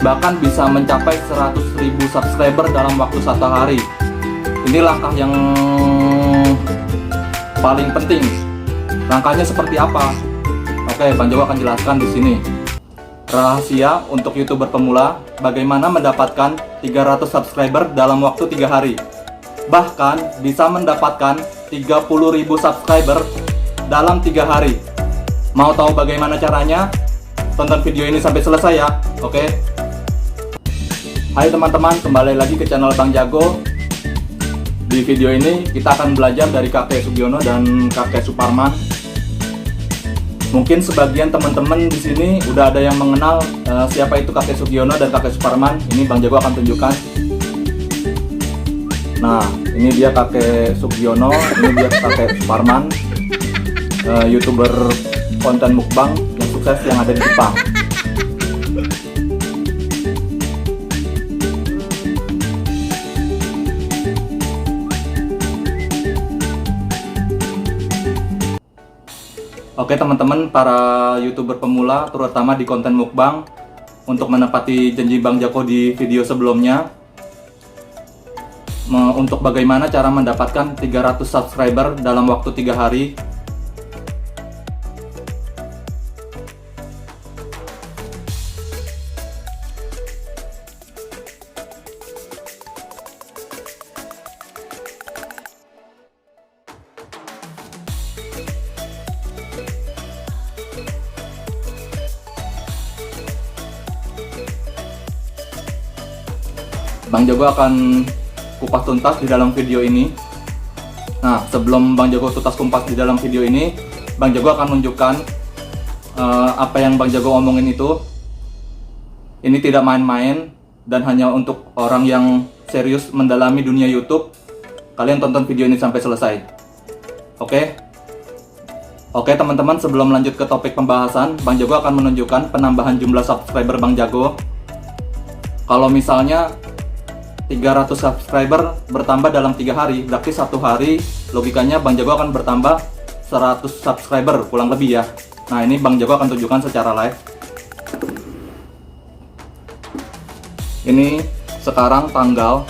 bahkan bisa mencapai 100.000 subscriber dalam waktu 1 hari. Ini langkah yang paling penting. Langkahnya seperti apa? Oke, Bang Jago akan jelaskan di sini. Rahasia untuk YouTuber pemula, bagaimana mendapatkan 300 subscriber dalam waktu 3 hari. Bahkan bisa mendapatkan 30.000 subscriber dalam 3 hari. Mau tahu bagaimana caranya? Tonton video ini sampai selesai ya. Oke. Hai teman-teman, kembali lagi ke channel Bang Jago. Di video ini kita akan belajar dari Kakek Sugiono dan Kakek Suparman. Mungkin sebagian teman-teman di sini udah ada yang mengenal siapa itu Kakek Sugiono dan Kakek Suparman. Ini Bang Jago akan tunjukkan. Nah, ini dia Kakek Sugiono, ini dia Kakek Suparman, YouTuber konten mukbang yang sukses yang ada di Jepang. Oke teman-teman, para YouTuber pemula terutama di konten mukbang, untuk menepati janji Bang Jago di video sebelumnya, untuk bagaimana cara mendapatkan 300 subscriber dalam waktu 3 hari. Bang Jago akan kupas tuntas di dalam video ini. Nah, sebelum Bang Jago tuntas kupas di dalam video ini, Bang Jago akan menunjukkan apa yang Bang Jago omongin itu. Ini tidak main-main dan hanya untuk orang yang serius mendalami dunia YouTube. Kalian tonton video ini sampai selesai. Oke? Oke teman-teman, sebelum lanjut ke topik pembahasan, Bang Jago akan menunjukkan penambahan jumlah subscriber Bang Jago. Kalau misalnya 300 subscriber bertambah dalam 3 hari, berarti 1 hari logikanya Bang Jago akan bertambah 100 subscriber kurang lebih ya. Nah, ini Bang Jago akan tunjukkan secara live. Ini sekarang tanggal,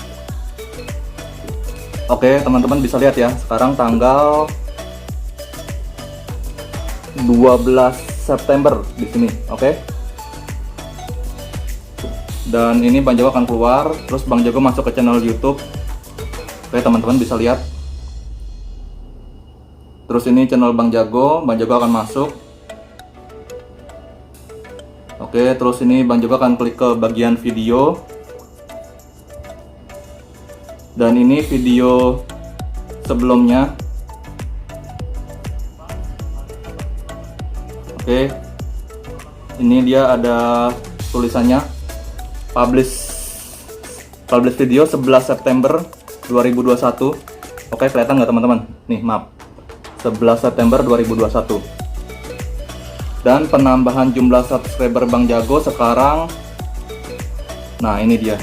oke teman-teman bisa lihat ya, sekarang tanggal 12 September di sini, oke. Dan ini Bang Jago akan keluar, terus Bang Jago masuk ke channel YouTube. Oke teman-teman bisa lihat. Terus ini channel Bang Jago akan masuk. Oke, terus ini Bang Jago akan klik ke bagian video. Dan ini video sebelumnya. Oke. Ini dia ada tulisannya. Publish video 11 September 2021. Oke, kelihatan nggak teman-teman? Nih, maaf. 11 September 2021. Dan penambahan jumlah subscriber Bang Jago sekarang, nah ini dia,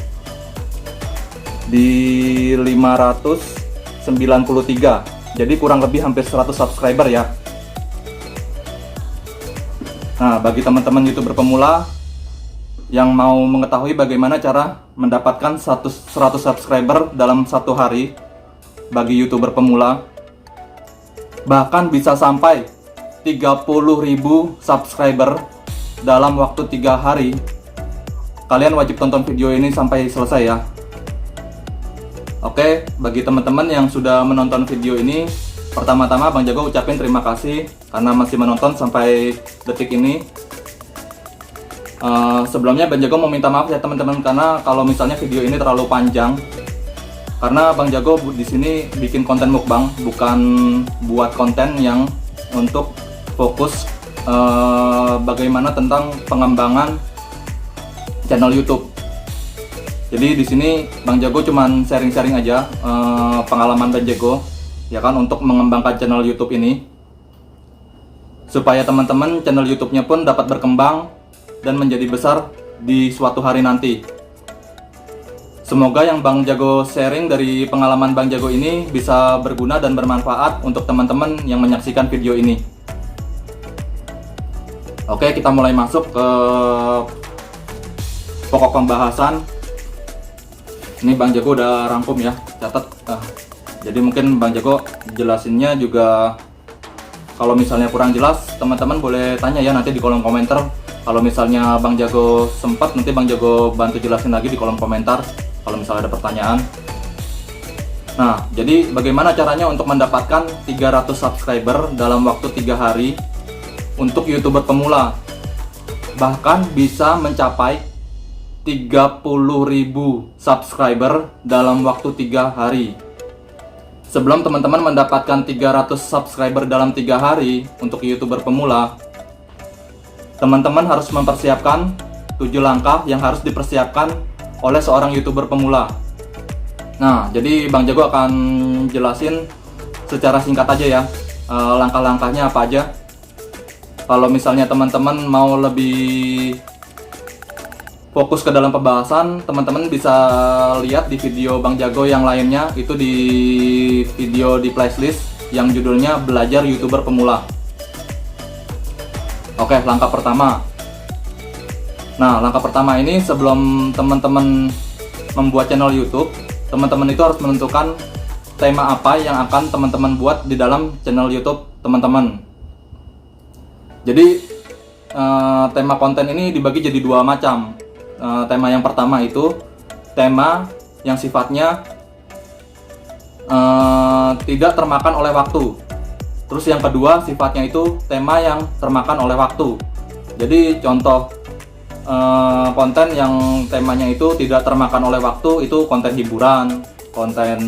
di 593. Jadi kurang lebih hampir 100 subscriber ya. Nah, bagi teman-teman YouTuber pemula yang mau mengetahui bagaimana cara mendapatkan 100 subscriber dalam 1 hari bagi YouTuber pemula, bahkan bisa sampai 30.000 subscriber dalam waktu 3 hari, kalian wajib tonton video ini sampai selesai ya. Oke, bagi teman-teman yang sudah menonton video ini, pertama-tama Bang Jago ucapin terima kasih karena masih menonton sampai detik ini. Sebelumnya Bang Jago mau minta maaf ya teman-teman, karena kalau misalnya video ini terlalu panjang, karena Bang Jago di sini bikin konten mukbang, bukan buat konten yang untuk fokus bagaimana tentang pengembangan channel YouTube. Jadi di sini Bang Jago cuman sharing-sharing aja pengalaman Bang Jago, ya kan, untuk mengembangkan channel YouTube ini, supaya teman-teman channel YouTube-nya pun dapat berkembang dan menjadi besar di suatu hari nanti. Semoga yang Bang Jago sharing dari pengalaman Bang Jago ini bisa berguna dan bermanfaat untuk teman-teman yang menyaksikan video ini. Oke, kita mulai masuk ke pokok pembahasan. Ini Bang Jago udah rangkum ya, catat. Jadi mungkin Bang Jago jelasinnya juga, kalau misalnya kurang jelas teman-teman boleh tanya ya nanti di kolom komentar. Kalau misalnya Bang Jago sempat, nanti Bang Jago bantu jelasin lagi di kolom komentar kalau misalnya ada pertanyaan. Nah, jadi bagaimana caranya untuk mendapatkan 300 subscriber dalam waktu 3 hari untuk YouTuber pemula? Bahkan bisa mencapai 30.000 subscriber dalam waktu 3 hari. Sebelum teman-teman mendapatkan 300 subscriber dalam 3 hari untuk YouTuber pemula, teman-teman harus mempersiapkan 7 langkah yang harus dipersiapkan oleh seorang YouTuber pemula. Nah, jadi Bang Jago akan jelasin secara singkat aja ya, langkah-langkahnya apa aja. Kalau misalnya teman-teman mau lebih fokus ke dalam pembahasan, teman-teman bisa lihat di video Bang Jago yang lainnya, itu di video di playlist yang judulnya Belajar YouTuber Pemula. Oke, langkah pertama. Nah, langkah pertama ini sebelum teman-teman membuat channel YouTube, teman-teman itu harus menentukan tema apa yang akan teman-teman buat di dalam channel YouTube teman-teman. Jadi tema konten ini dibagi jadi 2 macam. Tema yang pertama itu tema yang sifatnya tidak termakan oleh waktu. Terus yang kedua sifatnya itu tema yang termakan oleh waktu. Jadi contoh konten yang temanya itu tidak termakan oleh waktu itu konten hiburan, konten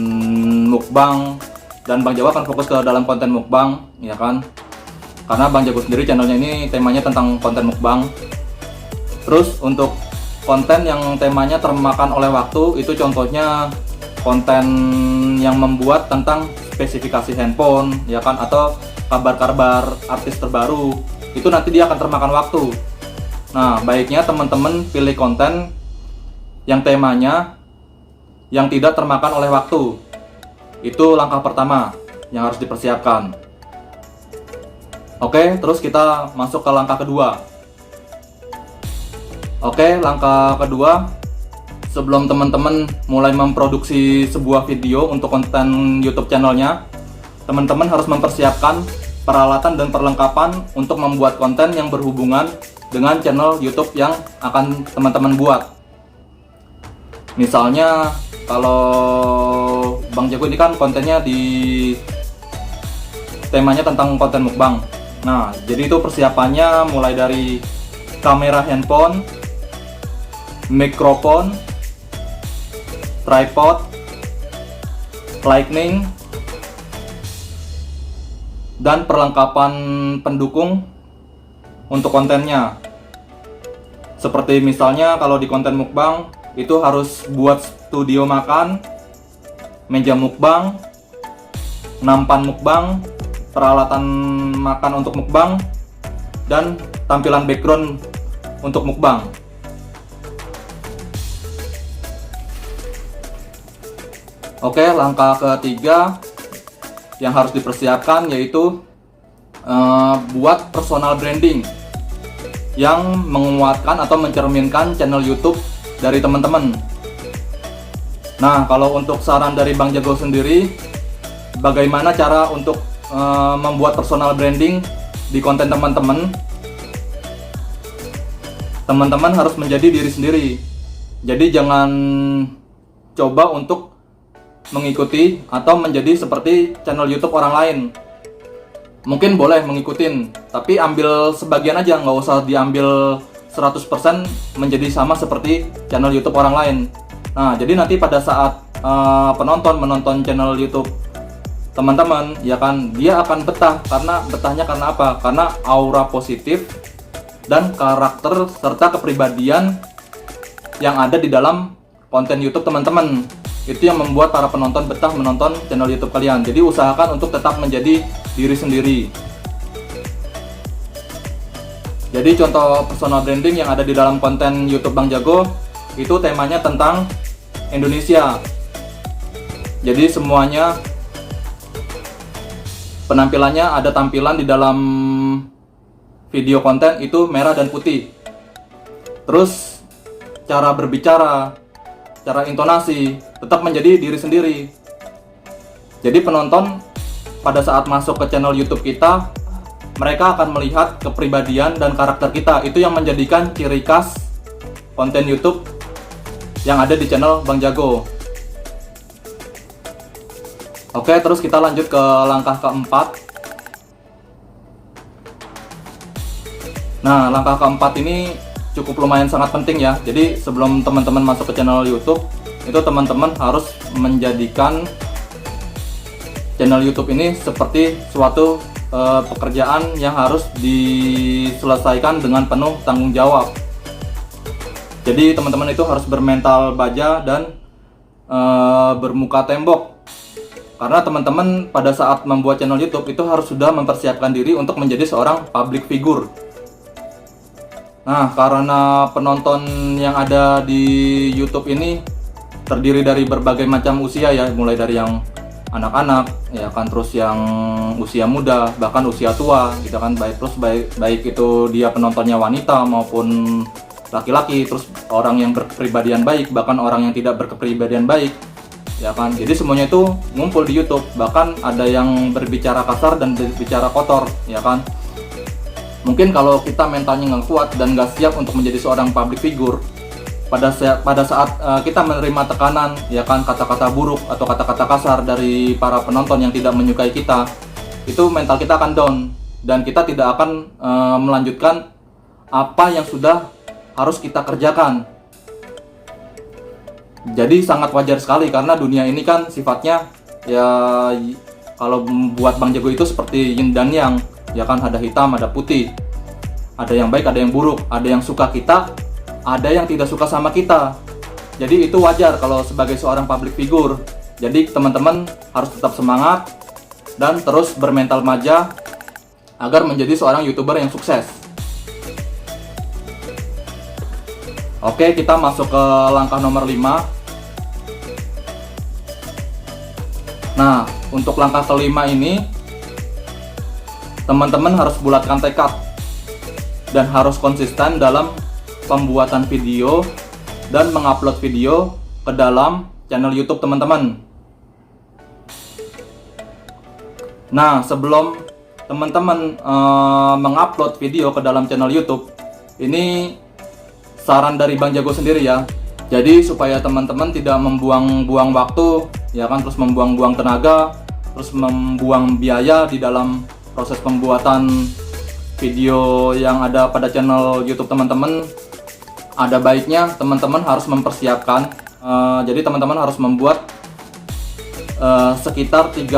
mukbang, dan Bang Jago akan fokus ke dalam konten mukbang, ya kan? Karena Bang Jago sendiri channelnya ini temanya tentang konten mukbang. Terus untuk konten yang temanya termakan oleh waktu itu contohnya konten yang membuat tentang spesifikasi handphone, ya kan, atau kabar-kabar artis terbaru, itu nanti dia akan termakan waktu. Nah, baiknya teman-teman pilih konten yang temanya yang tidak termakan oleh waktu. Itu langkah pertama yang harus dipersiapkan. Oke, terus kita masuk ke langkah kedua. Oke, langkah kedua, sebelum teman-teman mulai memproduksi sebuah video untuk konten YouTube channelnya, teman-teman harus mempersiapkan peralatan dan perlengkapan untuk membuat konten yang berhubungan dengan channel YouTube yang akan teman-teman buat. Misalnya kalau Bang Jago ini kan kontennya di temanya tentang konten mukbang. Nah, jadi itu persiapannya mulai dari kamera handphone, mikrofon, tripod, lighting, dan perlengkapan pendukung untuk kontennya. Seperti misalnya kalau di konten mukbang itu harus buat studio makan, meja mukbang, nampan mukbang, peralatan makan untuk mukbang, dan tampilan background untuk mukbang. Oke, langkah ketiga yang harus dipersiapkan yaitu buat personal branding yang menguatkan atau mencerminkan channel YouTube dari teman-teman. Nah, kalau untuk saran dari Bang Jago sendiri, bagaimana cara untuk membuat personal branding di konten teman-teman? Teman-teman harus menjadi diri sendiri. Jadi jangan coba untuk mengikuti atau menjadi seperti channel YouTube orang lain. Mungkin boleh mengikutin, tapi ambil sebagian aja, nggak usah diambil 100% menjadi sama seperti channel YouTube orang lain. Nah, jadi nanti pada saat penonton menonton channel YouTube teman-teman, ya kan, dia akan betah. Betahnya karena apa? Karena aura positif dan karakter serta kepribadian yang ada di dalam konten YouTube teman-teman. Itu yang membuat para penonton betah menonton channel YouTube kalian. Jadi usahakan untuk tetap menjadi diri sendiri. Jadi contoh personal branding yang ada di dalam konten YouTube Bang Jago itu temanya tentang Indonesia. Jadi semuanya penampilannya ada tampilan di dalam video konten itu merah dan putih. Terus cara berbicara, cara intonasi, tetap menjadi diri sendiri. Jadi penonton pada saat masuk ke channel YouTube kita, mereka akan melihat kepribadian dan karakter kita. Itu yang menjadikan ciri khas konten YouTube yang ada di channel Bang Jago. Oke, terus kita lanjut ke langkah keempat. Nah, langkah keempat ini cukup lumayan sangat penting ya. Jadi sebelum teman-teman masuk ke channel YouTube, itu teman-teman harus menjadikan channel YouTube ini seperti suatu pekerjaan yang harus diselesaikan dengan penuh tanggung jawab. Jadi teman-teman itu harus bermental baja dan bermuka tembok. Karena teman-teman pada saat membuat channel YouTube itu harus sudah mempersiapkan diri untuk menjadi seorang public figure. Nah, karena penonton yang ada di YouTube ini terdiri dari berbagai macam usia ya, mulai dari yang anak-anak, ya kan, terus yang usia muda, bahkan usia tua, gitu kan, baik itu dia penontonnya wanita maupun laki-laki, terus orang yang berkepribadian baik, bahkan orang yang tidak berkepribadian baik, ya kan. Jadi semuanya itu ngumpul di YouTube, bahkan ada yang berbicara kasar dan berbicara kotor, ya kan. Mungkin kalau kita mentalnya nggak kuat dan nggak siap untuk menjadi seorang public figure, pada saat kita menerima tekanan, ya kan, kata-kata buruk atau kata-kata kasar dari para penonton yang tidak menyukai kita, itu mental kita akan down dan kita tidak akan melanjutkan apa yang sudah harus kita kerjakan. Jadi sangat wajar sekali karena dunia ini kan sifatnya ya, kalau buat Bang Jago itu seperti yin dan yang, ya kan, ada hitam, ada putih, ada yang baik, ada yang buruk, ada yang suka kita, ada yang tidak suka sama kita. Jadi itu wajar kalau sebagai seorang public figure. Jadi teman-teman harus tetap semangat dan terus bermental baja agar menjadi seorang YouTuber yang sukses. Oke, kita masuk ke langkah nomor 5. Nah, untuk langkah kelima ini teman-teman harus bulatkan tekad dan harus konsisten dalam pembuatan video dan mengupload video ke dalam channel YouTube teman-teman. Nah, sebelum teman-teman mengupload video ke dalam channel YouTube, ini saran dari Bang Jago sendiri ya. Jadi supaya teman-teman tidak membuang-buang waktu, ya kan, terus membuang-buang tenaga, terus membuang biaya di dalam proses pembuatan video yang ada pada channel YouTube teman-teman, ada baiknya teman-teman harus mempersiapkan. Jadi teman-teman harus membuat sekitar 30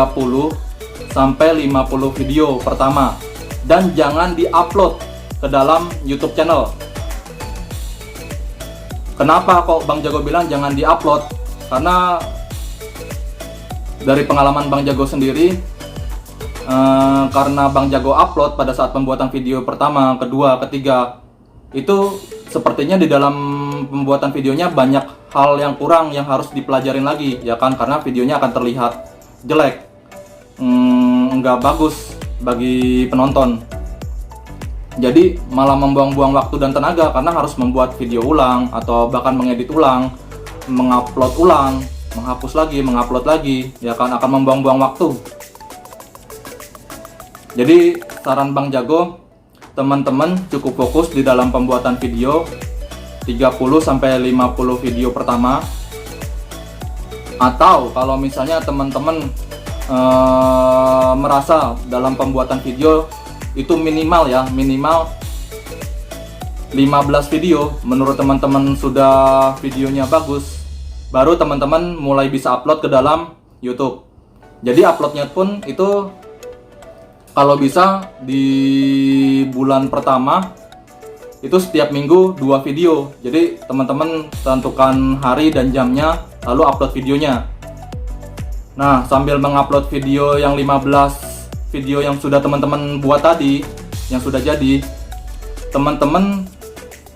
sampai 50 video pertama dan jangan di-upload ke dalam YouTube channel. Kenapa kok Bang Jago bilang jangan di-upload? Karena dari pengalaman Bang Jago sendiri, karena Bang Jago upload pada saat pembuatan video pertama, kedua, ketiga, itu sepertinya di dalam pembuatan videonya banyak hal yang kurang yang harus dipelajarin lagi, ya kan, karena videonya akan terlihat jelek, nggak bagus bagi penonton. Jadi malah membuang-buang waktu dan tenaga karena harus membuat video ulang atau bahkan mengedit ulang, mengupload ulang, menghapus lagi, mengupload lagi, ya kan, akan membuang-buang waktu. Jadi saran Bang Jago, teman-teman cukup fokus di dalam pembuatan video 30 sampai 50 video pertama. Atau kalau misalnya teman-teman merasa dalam pembuatan video itu minimal 15 video, menurut teman-teman sudah videonya bagus, baru teman-teman mulai bisa upload ke dalam YouTube. Jadi uploadnya pun itu kalau bisa di bulan pertama itu setiap minggu 2 video. Jadi teman-teman tentukan hari dan jamnya lalu upload videonya. Nah, sambil mengupload video yang 15 video yang sudah teman-teman buat tadi, yang sudah jadi, teman-teman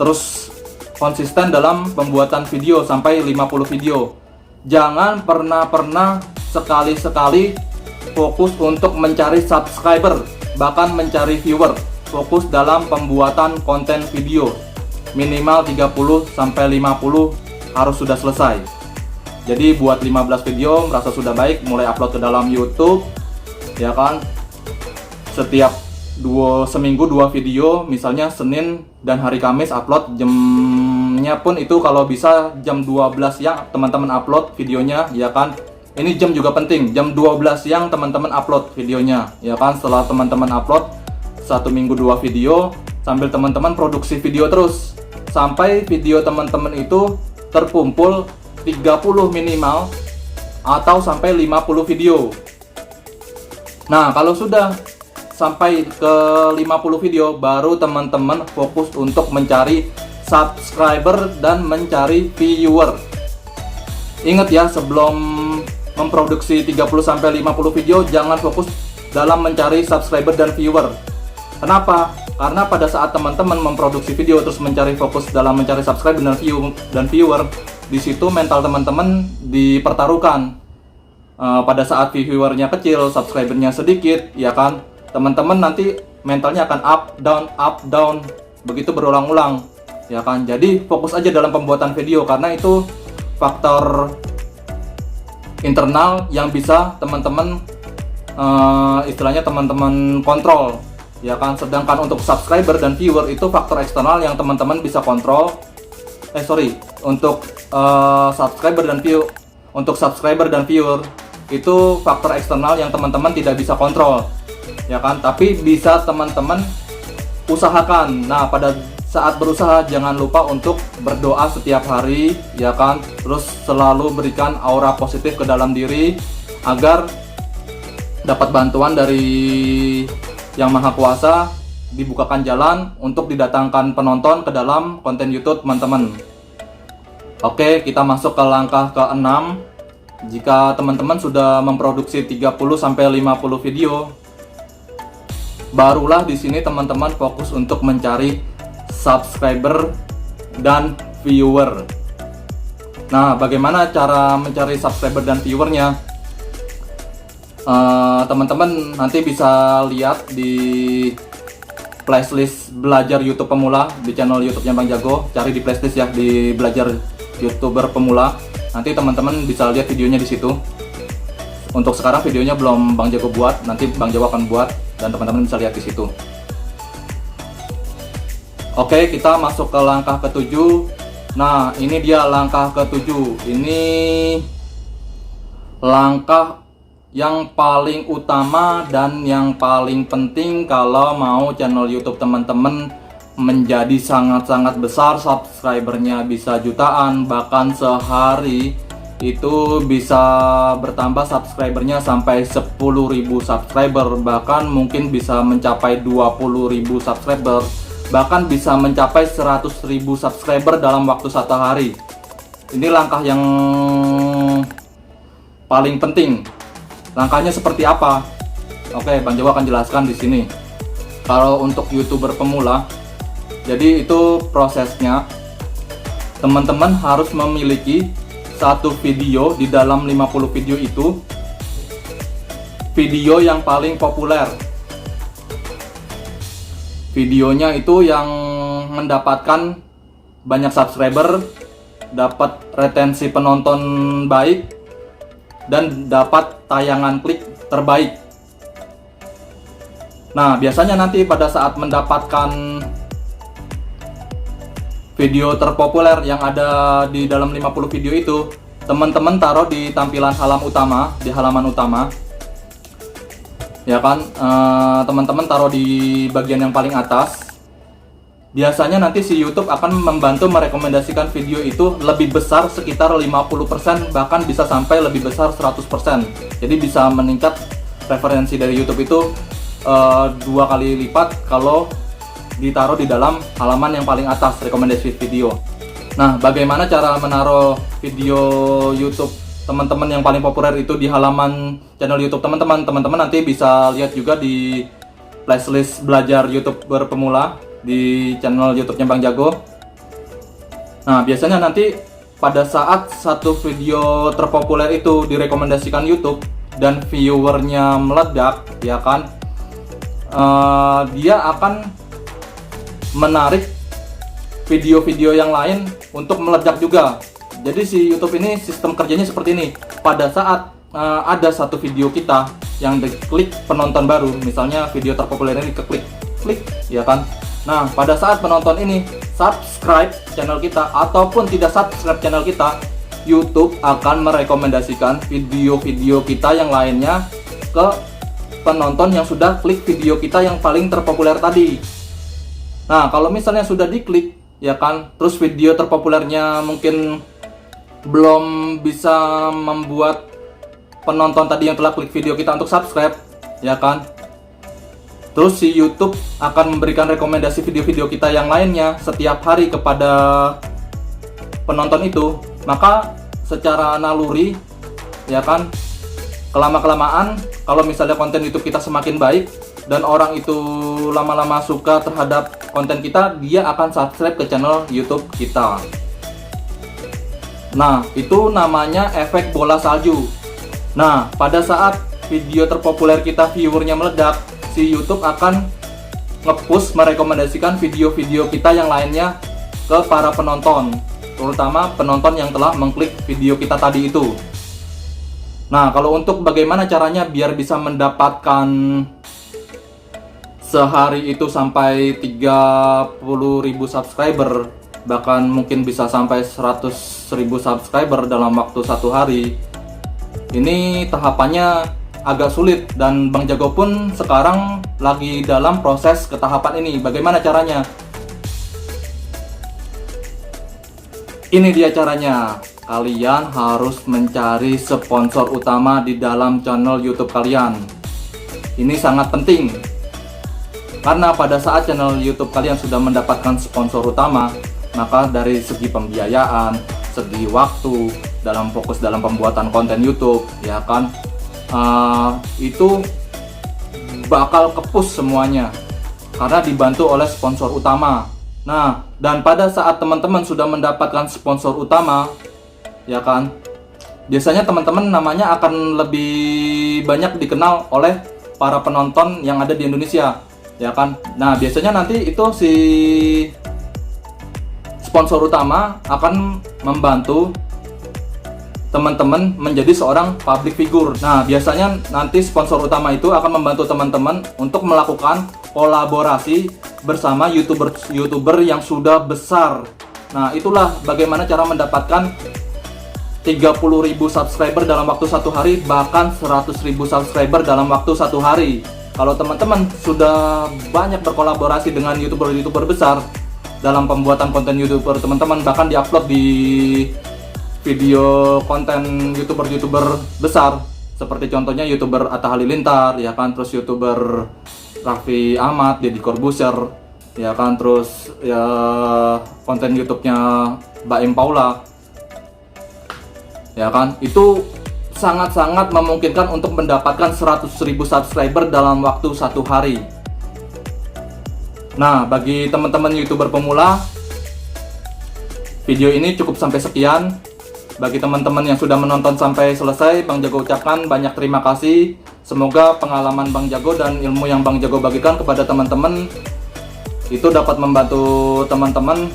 terus konsisten dalam pembuatan video sampai 50 video. Jangan pernah sekali-sekali fokus untuk mencari subscriber, bahkan mencari viewer. Fokus dalam pembuatan konten video. minimal 30 sampai 50 harus sudah selesai. Jadi buat 15 video merasa sudah baik, mulai upload ke dalam YouTube, ya kan. Setiap seminggu 2 video, misalnya Senin dan hari Kamis upload. Jamnya pun itu kalau bisa jam 12 siang teman-teman upload videonya, ya kan. Ini jam juga penting, jam 12 siang teman-teman upload videonya, ya kan. Setelah teman-teman upload 1 minggu 2 video, sambil teman-teman produksi video terus sampai video teman-teman itu terkumpul 30 minimal atau sampai 50 video. Nah, kalau sudah sampai ke 50 video, baru teman-teman fokus untuk mencari subscriber dan mencari viewer. Ingat ya, sebelum memproduksi 30 sampai 50 video, jangan fokus dalam mencari subscriber dan viewer. Kenapa? Karena pada saat teman-teman memproduksi video terus mencari fokus dalam mencari subscriber dan viewer, di situ mental teman-teman dipertaruhkan. Pada saat viewernya kecil, subscribernya sedikit, ya kan, teman-teman nanti mentalnya akan up down, begitu berulang-ulang, ya kan. Jadi fokus aja dalam pembuatan video, karena itu faktor internal yang bisa teman-teman istilahnya teman-teman kontrol, ya kan. Sedangkan untuk subscriber dan viewer itu faktor eksternal yang teman-teman bisa kontrol. Untuk subscriber dan viewer itu faktor eksternal yang teman-teman tidak bisa kontrol, ya kan. Tapi bisa teman-teman usahakan. Nah, pada saat berusaha jangan lupa untuk berdoa setiap hari, ya kan. Terus selalu berikan aura positif ke dalam diri agar dapat bantuan dari Yang Maha Kuasa, dibukakan jalan untuk didatangkan penonton ke dalam konten YouTube teman-teman. Oke, kita masuk ke langkah ke-6. Jika teman-teman sudah memproduksi 30 sampai 50 video, barulah di sini teman-teman fokus untuk mencari subscriber dan viewer. Nah, bagaimana cara mencari subscriber dan viewernya? Teman-teman nanti bisa lihat di playlist belajar YouTube pemula di channel YouTube-nya Bang Jago. Cari di playlist ya, di belajar YouTuber pemula. Nanti teman-teman bisa lihat videonya di situ. Untuk sekarang videonya belum Bang Jago buat, nanti Bang Jago akan buat dan teman-teman bisa lihat di situ. Oke, kita masuk ke langkah ke-7. Nah, ini dia langkah ke-7. Ini langkah yang paling utama dan yang paling penting kalau mau channel YouTube teman-teman menjadi sangat-sangat besar, subscribernya bisa jutaan, bahkan sehari itu bisa bertambah subscribernya sampai 10.000 subscriber, bahkan mungkin bisa mencapai 20.000 subscriber, bahkan bisa mencapai 100.000 subscriber dalam waktu 1 hari. Ini langkah yang paling penting. Langkahnya seperti apa? Oke, Bang Jawa akan jelaskan di sini. Kalau untuk YouTuber pemula, jadi itu prosesnya teman-teman harus memiliki satu video di dalam 50 video itu video yang paling populer. Videonya itu yang mendapatkan banyak subscriber, dapat retensi penonton baik, dan dapat tayangan klik terbaik. Nah, biasanya nanti pada saat mendapatkan video terpopuler yang ada di dalam 50 video itu, teman-teman taruh di tampilan di halaman utama. Ya kan, teman-teman taruh di bagian yang paling atas. Biasanya nanti si YouTube akan membantu merekomendasikan video itu lebih besar sekitar 50%, bahkan bisa sampai lebih besar 100%. Jadi bisa meningkat referensi dari YouTube itu 2 kali lipat kalau ditaruh di dalam halaman yang paling atas rekomendasi video. Nah, bagaimana cara menaruh video YouTube teman-teman yang paling populer itu di halaman channel YouTube teman-teman? Teman-teman nanti bisa lihat juga di playlist belajar YouTuber pemula di channel YouTube-nya Bang Jago. Nah, biasanya nanti pada saat satu video terpopuler itu direkomendasikan YouTube dan viewernya meledak, ya kan, dia akan menarik video-video yang lain untuk meledak juga. Jadi si YouTube ini sistem kerjanya seperti ini. Pada saat ada satu video kita yang diklik penonton baru, misalnya video terpopuler ini klik, ya kan. Nah, pada saat penonton ini subscribe channel kita ataupun tidak subscribe channel kita, YouTube akan merekomendasikan video-video kita yang lainnya ke penonton yang sudah klik video kita yang paling terpopuler tadi. Nah, kalau misalnya sudah diklik, ya kan, terus video terpopulernya mungkin belum bisa membuat penonton tadi yang telah klik video kita untuk subscribe, ya kan. Terus si YouTube akan memberikan rekomendasi video-video kita yang lainnya setiap hari kepada penonton itu. Maka secara naluri, ya kan, kelama-kelamaan kalau misalnya konten YouTube kita semakin baik dan orang itu lama-lama suka terhadap konten kita, dia akan subscribe ke channel YouTube kita. Nah, itu namanya efek bola salju. Nah, pada saat video terpopuler kita viewernya meledak, si YouTube akan nge-push merekomendasikan video-video kita yang lainnya ke para penonton, terutama penonton yang telah mengklik video kita tadi itu. Nah, kalau untuk bagaimana caranya biar bisa mendapatkan sehari itu sampai 30.000 subscriber, bahkan mungkin bisa sampai 100.000 subscriber dalam waktu satu hari, ini tahapannya agak sulit dan Bang Jago pun sekarang lagi dalam proses ke tahapan ini. Bagaimana caranya? Ini dia caranya. Kalian harus mencari sponsor utama di dalam channel YouTube kalian. Ini sangat penting. Karena pada saat channel YouTube kalian sudah mendapatkan sponsor utama, maka dari segi pembiayaan, segi waktu, dalam fokus dalam pembuatan konten YouTube, ya kan, itu bakal ke-push semuanya karena dibantu oleh sponsor utama. Nah, dan pada saat teman-teman sudah mendapatkan sponsor utama, ya kan, biasanya teman-teman namanya akan lebih banyak dikenal oleh para penonton yang ada di Indonesia, ya kan. Nah, biasanya nanti itu si sponsor utama akan membantu teman-teman menjadi seorang public figure. Nah, biasanya nanti sponsor utama itu akan membantu teman-teman untuk melakukan kolaborasi bersama YouTuber yang sudah besar. Nah, itulah bagaimana cara mendapatkan 30.000 subscriber dalam waktu satu hari, bahkan 100.000 subscriber dalam waktu satu hari. Kalau teman-teman sudah banyak berkolaborasi dengan YouTuber besar dalam pembuatan konten YouTuber teman-teman, bahkan diupload di video konten YouTuber besar seperti contohnya YouTuber Atta Halilintar, ya kan, terus YouTuber Raffi Ahmad, Deddy Corbuzier, ya kan, terus ya konten YouTube-nya Baim Paula, ya kan, itu sangat-sangat memungkinkan untuk mendapatkan 100.000 subscriber dalam waktu satu hari. Nah, bagi teman-teman YouTuber pemula, video ini cukup sampai sekian. Bagi teman-teman yang sudah menonton sampai selesai, Bang Jago ucapkan banyak terima kasih. Semoga pengalaman Bang Jago dan ilmu yang Bang Jago bagikan kepada teman-teman itu dapat membantu teman-teman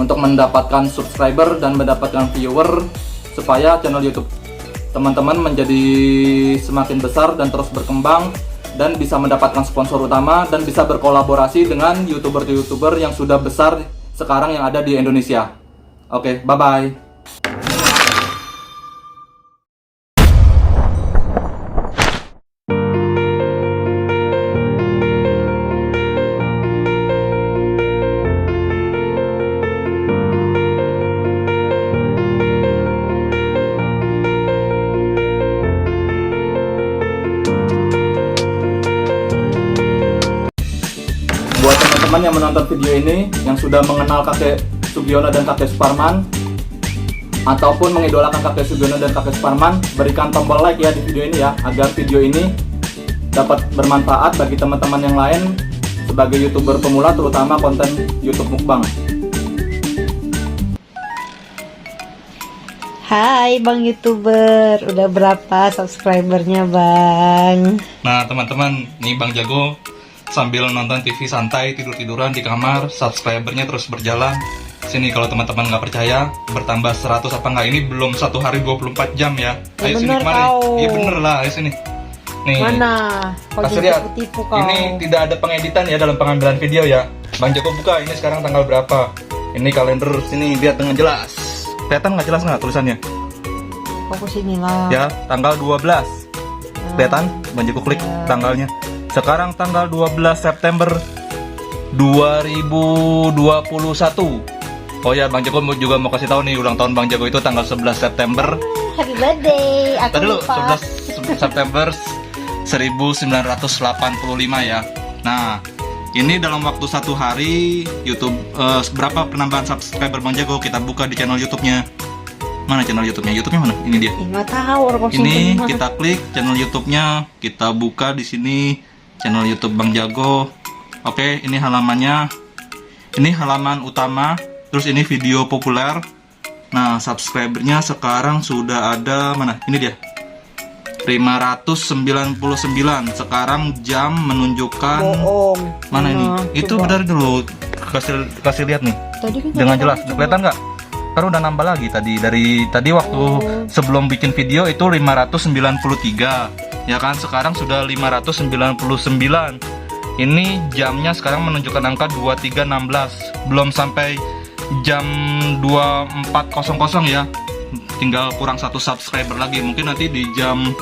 untuk mendapatkan subscriber dan mendapatkan viewer, supaya channel YouTube teman-teman menjadi semakin besar dan terus berkembang, dan bisa mendapatkan sponsor utama dan bisa berkolaborasi dengan YouTuber yang sudah besar sekarang yang ada di Indonesia. Oke, bye-bye. Buat teman-teman yang menonton video ini, yang sudah mengenal kakek Sugiono dan kakek Suparman, ataupun mengidolakan kakek Sugiono dan kakek Suparman, berikan tombol like ya di video ini ya, agar video ini dapat bermanfaat bagi teman-teman yang lain sebagai YouTuber pemula, terutama konten YouTube mukbang. Hai Bang YouTuber, udah berapa subscribernya Bang? Nah teman-teman, nih Bang Jago sambil nonton TV santai, tidur-tiduran di kamar, subscribernya terus berjalan. Sini kalau teman-teman nggak percaya, bertambah 100 apa nggak, ini belum 1 hari 24 jam ya. Ya Ayo sini bener kemari. kau. Iya bener lah, ayo sini. Nih. Mana? Kau Kasih jadi lihat. tipu kau. Ini tidak ada pengeditan ya dalam pengambilan video ya. Bang Jago buka, ini sekarang tanggal berapa? Ini kalender, sini lihat dengan jelas. Kelihatan nggak jelas nggak tulisannya? Kau kesini lah. Ya, tanggal 12. Kelihatan? Bang Jago klik tanggalnya. Sekarang tanggal 12 September 2021. Oh ya, Bang Jago juga mau kasih tahu nih, ulang tahun Bang Jago itu tanggal 11 September. Happy birthday. Aku Tadi dulu, lupa. 11 September 1985 ya. Nah, ini dalam waktu 1 hari YouTube berapa penambahan subscriber Bang Jago? Kita buka di channel YouTube-nya. Mana channel YouTube-nya? YouTube-nya mana? Ini dia. Nggak tahu orang kau simpen Ini di mana. kita klik channel YouTube-nya, kita buka di sini channel YouTube Bang Jago. Oke, ini halamannya. Ini halaman utama. Terus ini video populer. Nah, subscribernya sekarang sudah ada mana? Ini dia. 599. Sekarang jam menunjukkan Bohong. mana ini? Itu coba. benar dulu. Kasih lihat nih. Tadi kan Dengan kata jelas. kamu Kelihatan nggak? Karena udah nambah lagi dari tadi waktu sebelum bikin video itu 593. Ya kan, sekarang sudah 599. Ini jamnya sekarang menunjukkan angka 2316. Belum sampai jam 24.00 ya. Tinggal kurang 1 subscriber lagi. Mungkin nanti di jam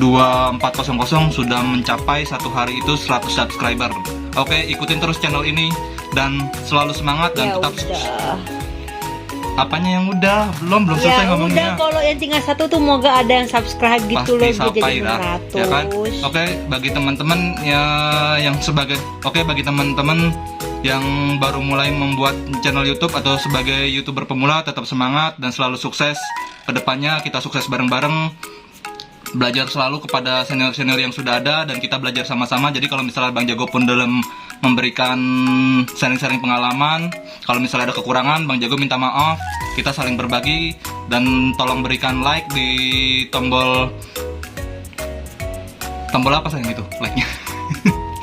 24.00 sudah mencapai 1 hari itu 100 subscriber. Oke, ikutin terus channel ini dan selalu semangat dan Ya tetap udah. Apanya yang udah? Belum selesai Ya ngomongnya. udah, kalau yang tinggal 1 tuh moga ada yang subscribe gitu loh, Pasti biar sampai jadi lah, 600. ya kan? Oke, bagi teman-teman ya yang sebagai bagi teman-teman yang baru mulai membuat channel YouTube atau sebagai YouTuber pemula, tetap semangat dan selalu sukses. Kedepannya kita sukses bareng-bareng. Belajar selalu kepada senior-senior yang sudah ada dan kita belajar sama-sama. Jadi kalau misalnya Bang Jago pun dalam memberikan sharing-sharing pengalaman, kalau misalnya ada kekurangan, Bang Jago minta maaf. Kita saling berbagi dan tolong berikan like di tombol apa sayang itu like-nya.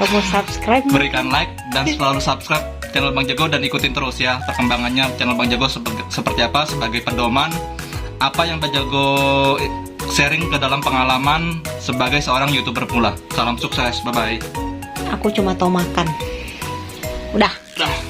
Tombol subscribe. Berikan like dan selalu subscribe channel Bang Jago dan ikutin terus ya perkembangannya channel Bang Jago seperti apa sebagai pedoman apa yang Bang Jago sharing ke dalam pengalaman sebagai seorang YouTuber pemula. Salam sukses, bye bye. Aku cuma tahu makan. Udah. Dah.